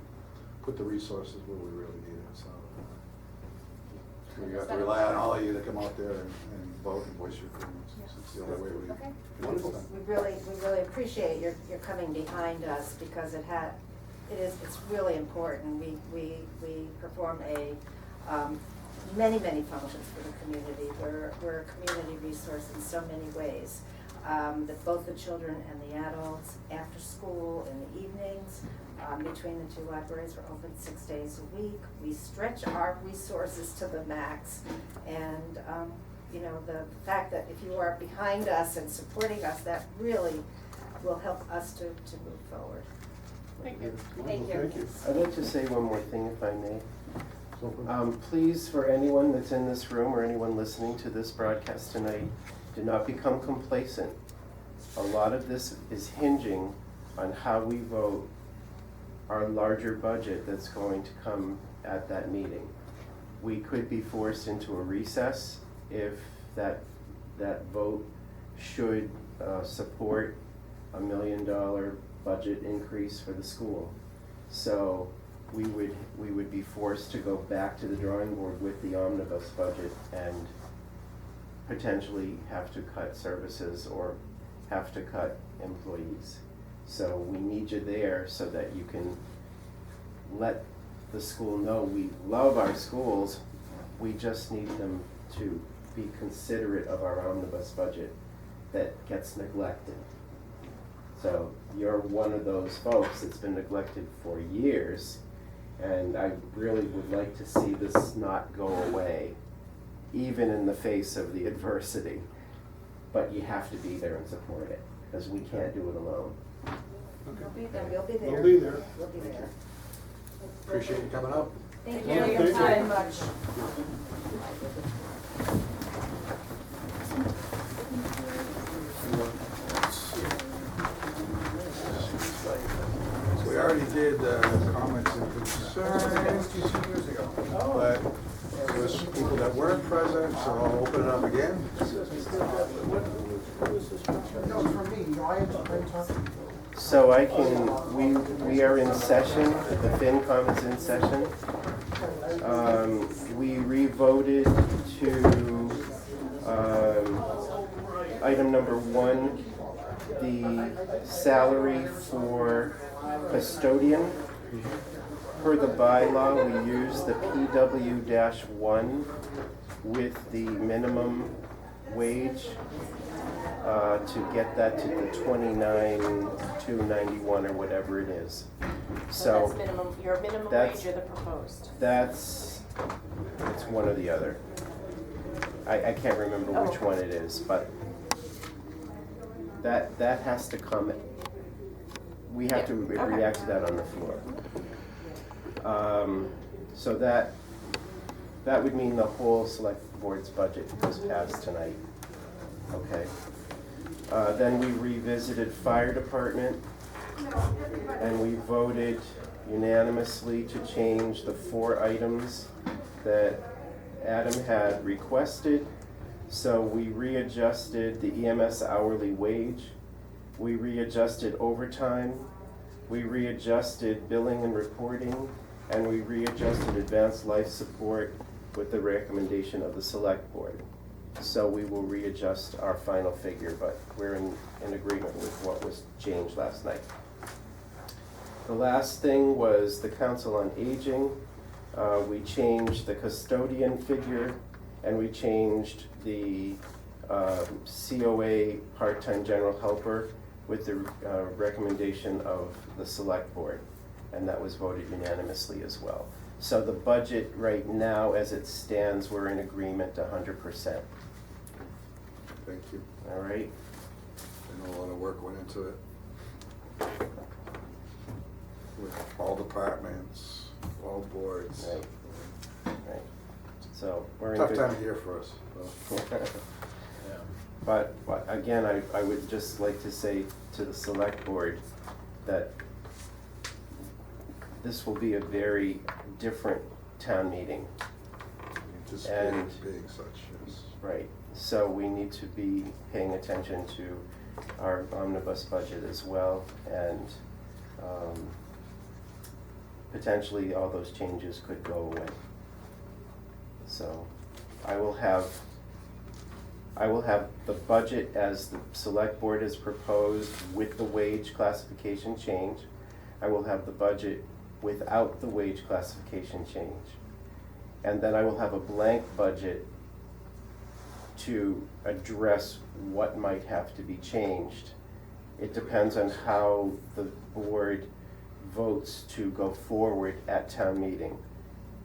put the resources where we really need it. So we have to rely on all of you to come out there and vote and voice your opinions. It's the only way we. Okay. Wonderful. We really appreciate your coming behind us, because it's really important. We perform many functions for the community. We're a community resource in so many ways. That both the children and the adults, after school, in the evenings, between the two libraries, we're open 6 days a week. We stretch our resources to the max, and the fact that if you are behind us and supporting us, that really will help us to move forward. Thank you. Thank you. I'd like to say one more thing, if I may. Please, for anyone that's in this room or anyone listening to this broadcast tonight, do not become complacent. A lot of this is hinging on how we vote our larger budget that's going to come at that meeting. We could be forced into a recess if that vote should support $1 million budget increase for the school. So we would be forced to go back to the drawing board with the omnibus budget and potentially have to cut services or have to cut employees. So we need you there so that you can let the school know we love our schools. We just need them to be considerate of our omnibus budget that gets neglected. So you're one of those folks that's been neglected for years, and I really would like to see this not go away, even in the face of the adversity. But you have to be there and support it, because we can't do it alone. We'll be there. We'll be there. We'll be there. Appreciate you coming up. Thank you Thank very you. much. So we already did comments and concerns, but there was people that weren't present, so I'll open it up again. No, it's from me, you know, I talked. So I can, we are in session, the FinCom is in session. We re-voted to, item number 1, the salary for custodian. Per the bylaw, we use the PW-1 with the minimum wage to get that to the 29,291 or whatever it is. So that's minimum, your minimum that's- wage or the proposed? It's one or the other. I can't remember which one it is, but that has to come, we have to Yeah, okay. react to that on the floor. So that would mean the whole select board's budget was passed tonight. Okay. Then we revisited fire department, and we voted unanimously to change the 4 items that Adam had requested. So we readjusted the EMS hourly wage, we readjusted overtime, we readjusted billing and reporting, and we readjusted advanced life support with the recommendation of the select board. So we will readjust our final figure, but we're in agreement with what was changed last night. The last thing was the Council on Aging. We changed the custodian figure, and we changed the COA part-time general helper with the recommendation of the select board, and that was voted unanimously as well. So the budget right now, as it stands, we're in agreement 100%. Thank you. All right? I know a lot of work went into it. With all departments, all boards. Right. So we're in Tough good. time of year for us. So. But again, I would just like to say to the select board that this will be a very different town meeting. Anticipated And- being such, yes. Right, so we need to be paying attention to our omnibus budget as well, and potentially all those changes could go away. So I will have the budget as the select board has proposed with the wage classification change. I will have the budget without the wage classification change. And then I will have a blank budget to address what might have to be changed. It depends on how the board votes to go forward at town meeting.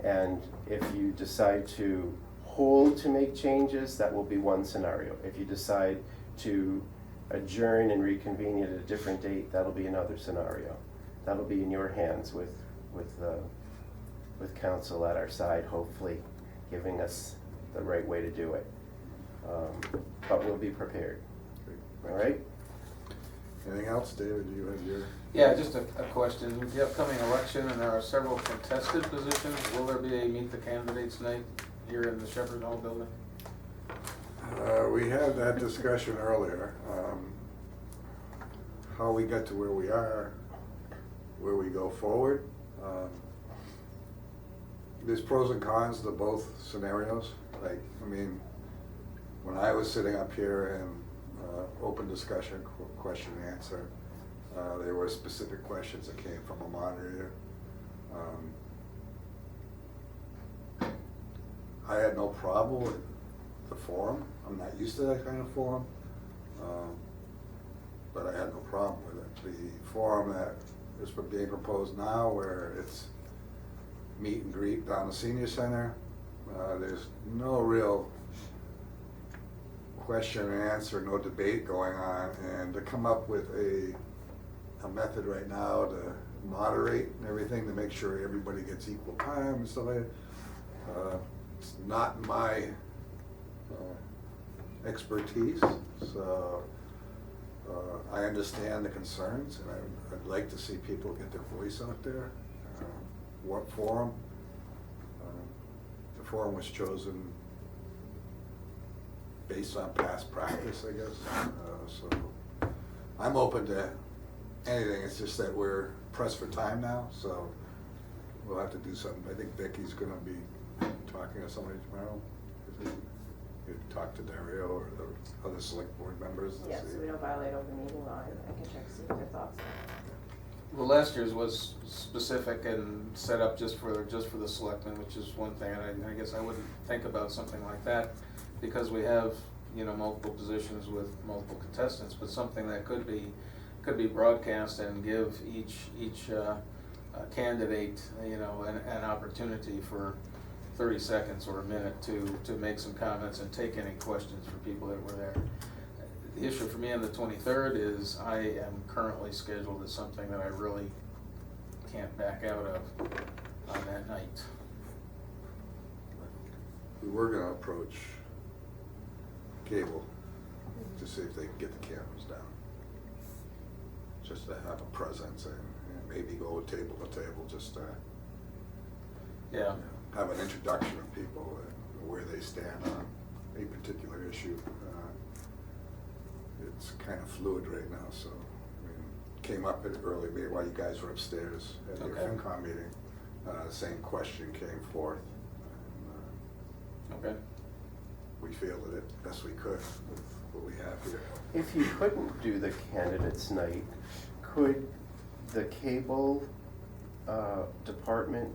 And if you decide to hold to make changes, that will be one scenario. If you decide to adjourn and reconvene at a different date, that'll be another scenario. That'll be in your hands with council at our side, hopefully giving us the right way to do it. But we'll be prepared. All right? Anything else, David? Do you have your? Yeah, just a question. With the upcoming election, and there are several contested positions, will there be a meet the candidates night here in the Shepherd Hall building? We had that discussion earlier. How we got to where we are, where we go forward. There's pros and cons to both scenarios. Like, I mean, when I was sitting up here in open discussion, question and answer, there were specific questions that came from a moderator. I had no problem with the forum. I'm not used to that kind of forum, but I had no problem with it. The forum that is being proposed now, where it's meet and greet down the senior center, there's no real question and answer, no debate going on, and to come up with a method right now to moderate and everything to make sure everybody gets equal time and stuff like that. It's not my expertise, so I understand the concerns, and I'd like to see people get their voice out there. What forum? The forum was chosen based on past practice, I guess. So I'm open to anything. It's just that we're pressed for time now, so we'll have to do something. I think Vicky's gonna be talking to somebody tomorrow. You talk to Dario or the other select board members. and Yeah, see. so we don't violate open meeting law, I can check to see what their thoughts are. Well, last year's was specific and set up just for the selectmen, which is one thing, and I guess I wouldn't think about something like that, because we have, you know, multiple positions with multiple contestants, but something that could be broadcast and give each candidate, you know, an opportunity for 30 seconds or a minute to make some comments and take any questions from people that were there. The issue for me on the 23rd is I am currently scheduled as something that I really can't back out of on that night. We were gonna approach cable to see if they can get the cameras down. Just to have a presence and maybe go table to table, just to Yeah. have an introduction of people and where they stand on a particular issue. It's kind of fluid right now, so, I mean, came up at early, while you guys were upstairs at your Okay. FinCom meeting, same question came forth. And, Okay. we fielded it best we could with what we have here. If you couldn't do the candidates night, could the cable department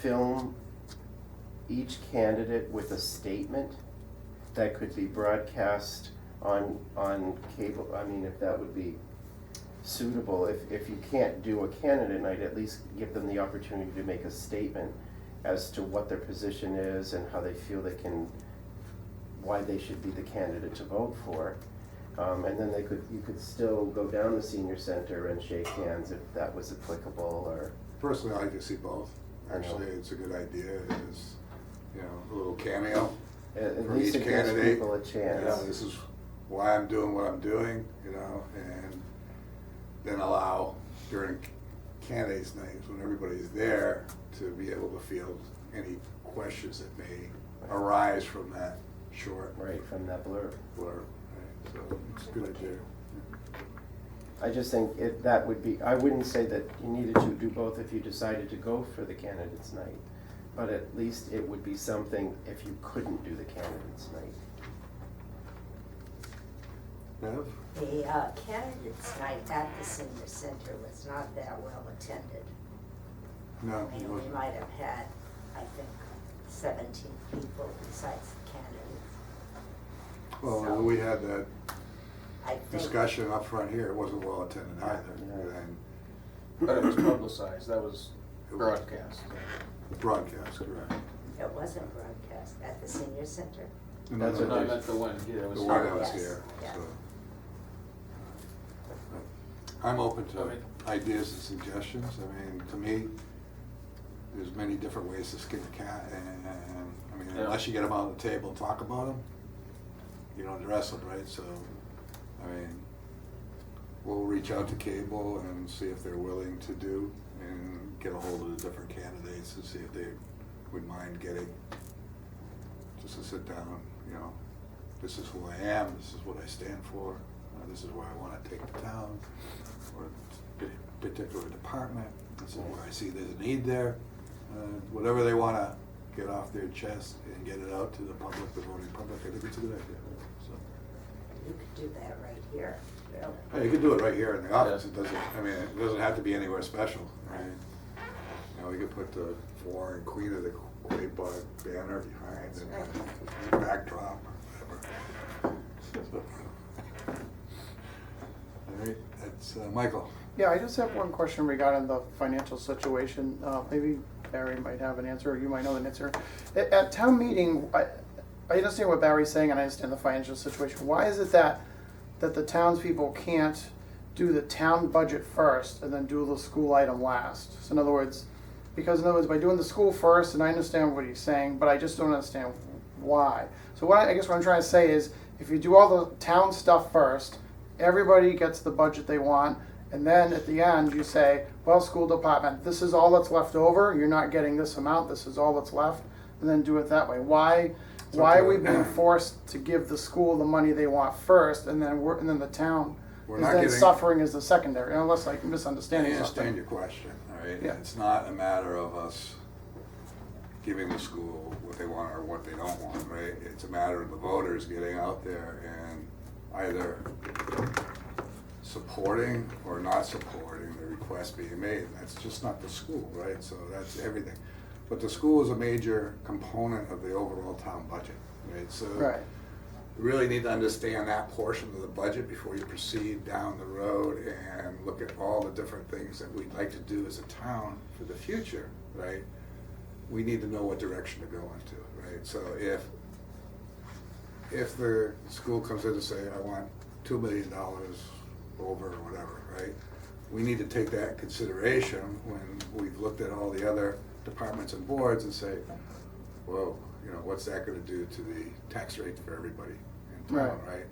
film each candidate with a statement that could be broadcast on cable? I mean, if that would be suitable. If you can't do a candidate night, at least give them the opportunity to make a statement as to what their position is and how they feel why they should be the candidate to vote for. And then you could still go down the senior center and shake hands if that was applicable, or. Personally, I like to see both. I know. Actually, it's a good idea. It is, you know, a little cameo At for least each it gives candidate. people a You chance. know, this is why I'm doing what I'm doing, you know, and then allow during candidates nights when everybody's there to be able to field any questions that may arise from that short Right, from that blurb. blurb. Right? So it's a good idea. I just think that would be, I wouldn't say that you needed to do both if you decided to go for the candidates night, but at least it would be something if you couldn't do the candidates night. Bev? The candidates night at the senior center was not that well attended. No. I it mean, we wasn't. might have had, I think, 17 people besides the candidates. Well, So- we had that I think, discussion up front here. It wasn't well attended either. Yeah. And But it was publicized, that was broadcast. broadcast, correct. it wasn't broadcast at the senior center. And That's then what No, I they- meant the one, yeah, it was. the one Oh, that was yes, here, yeah. so. I'm open to Okay. ideas and suggestions. I mean, to me, there's many different ways to skin a cat, and I mean, Yeah. unless you get them on the table and talk about them, you don't address them, right? So, I mean, we'll reach out to cable and see if they're willing to do, and get a hold of the different candidates and see if they would mind getting, just to sit down, you know, this is who I am, this is what I stand for, this is where I wanna take the town, or a particular department, this is where I see there's a need there. Whatever they wanna get off their chest and get it out to the public, the voting public, I think it's a good idea, so. You could do that right here, really. Hey, you can do it right here in the office, it doesn't, I mean, it doesn't have to be anywhere special, I mean, you know, we could put the foreign queen of the Quabog banner behind and the backdrop or whatever. All right, that's, Michael. Yeah, I just have one question regarding the financial situation. Maybe Barry might have an answer, or you might know the answer. At town meeting, I understand what Barry's saying, and I understand the financial situation. Why is it that the townspeople can't do the town budget first and then do the school item last. So in other words, by doing the school first, and I understand what he's saying, but I just don't understand why. So I guess what I'm trying to say is, if you do all the town stuff first, everybody gets the budget they want, and then at the end you say, well, school department, this is all that's left over, you're not getting this amount, this is all that's left, and then do it that way. Why are we being forced to give the school the money they want first, and then the town is then suffering as the secondary, unless I'm misunderstanding I something. understand your question, all right? Yeah. It's not a matter of us giving the school what they want or what they don't want, right? It's a matter of the voters getting out there and either supporting or not supporting the request being made. That's just not the school, right? So that's everything. But the school is a major component of the overall town budget, right? So Right. you really need to understand that portion of the budget before you proceed down the road and look at all the different things that we'd like to do as a town for the future, right? We need to know what direction to go into, right? So if the school comes in to say, I want $2 million over or whatever, right? We need to take that in consideration when we've looked at all the other departments and boards and say, whoa, you know, what's that gonna do to the tax rate for everybody in town, right?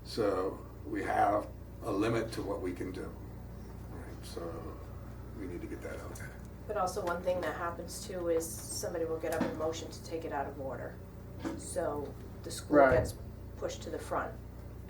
So we have a limit to what we can do, right? So we need to get that out there. But also one thing that happens too is somebody will get up in motion to take it out of order. So the school Right. gets pushed to the front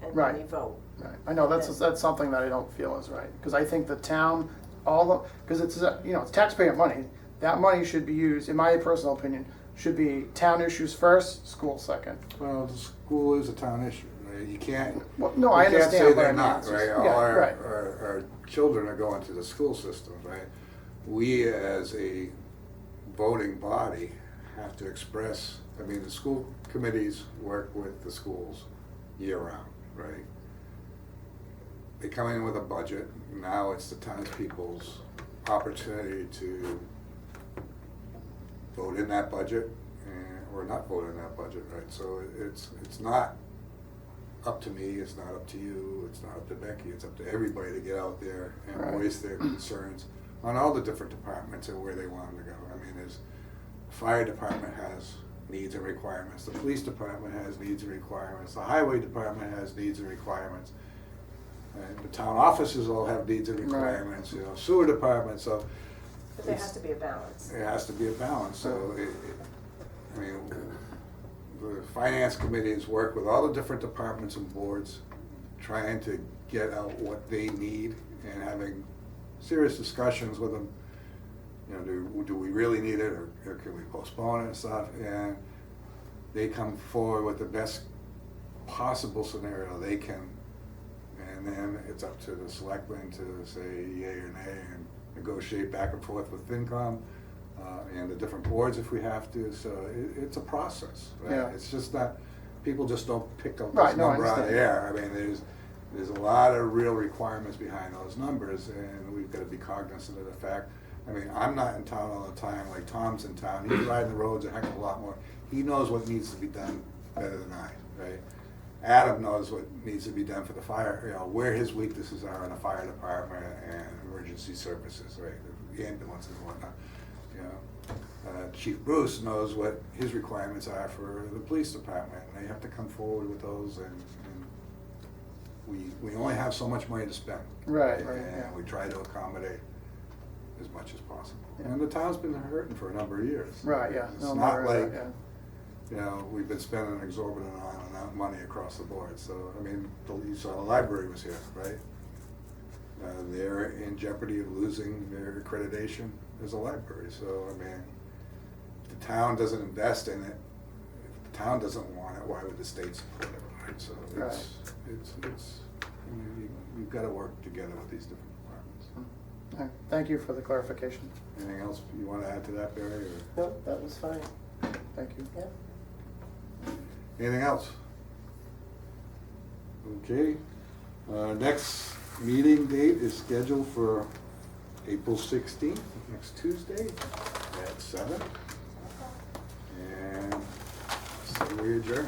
and Right. then we vote. Right. I know, that's something that I don't feel is right, because I think the town, because it's, it's taxpayer money, that money should be used, in my personal opinion, should be town issues first, school second. Well, the school is a town issue, right? You can't, Well, no, I you can't understand, say but I they're mean, not, it's just- right? All yeah, our, right. our children are going to the school system, right? We as a voting body have to express, I mean, the school committees work with the schools year round, right? They come in with a budget, now it's the townspeople's opportunity to vote in that budget or not vote in that budget, right? So it's not up to me, it's not up to you, it's not up to Becky, it's up to everybody to get out there and Right. voice their concerns on all the different departments and where they want them to go. I mean, the fire department has needs and requirements, the police department has needs and requirements, the highway department has needs and requirements, and the town offices all have needs and requirements, you know, sewer department, so. But there has to be a balance. There has to be a balance, so I mean, the finance committees work with all the different departments and boards, trying to get out what they need and having serious discussions with them. You know, do we really need it, or can we postpone it and stuff? And they come forward with the best possible scenario they can, and then it's up to the selectmen to say yay or nay and negotiate back and forth with FinCom and the different boards if we have to. So it's a process, right? Yeah. It's just not, people just don't pick up Right, this no, I number out of understand. the air. I mean, there's a lot of real requirements behind those numbers, and we've got to be cognizant of the fact. I mean, I'm not in town all the time like Tom's in town. He's riding the roads a heck of a lot more. He knows what needs to be done better than I, right? Adam knows what needs to be done for the fire, you know, where his weaknesses are in the fire department and emergency services, right? The ambulances and whatnot, you know. Chief Bruce knows what his requirements are for the police department, and they have to come forward with those, and we only have so much money to spend. Right, And yeah. we try to accommodate as much as possible. And the town's been hurting for a number of years. Right, yeah. It's No, not right, like, yeah. you know, we've been spending an exorbitant amount of money across the board. So, I mean, you saw the library was here, right? They're in jeopardy of losing their accreditation as a library. So, I mean, if the town doesn't invest in it, if the town doesn't want it, why would the state support it, right? So it's I mean, you've got to work together with these different departments. All right, thank you for the clarification. Anything else you want to add to that, Barry? Or No, that was fine. Thank you. Yeah. anything else? Okay. Next meeting date is scheduled for April 16th, next Tuesday at 7. And so we adjourn.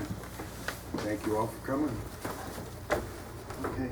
Thank you all for coming. Okay.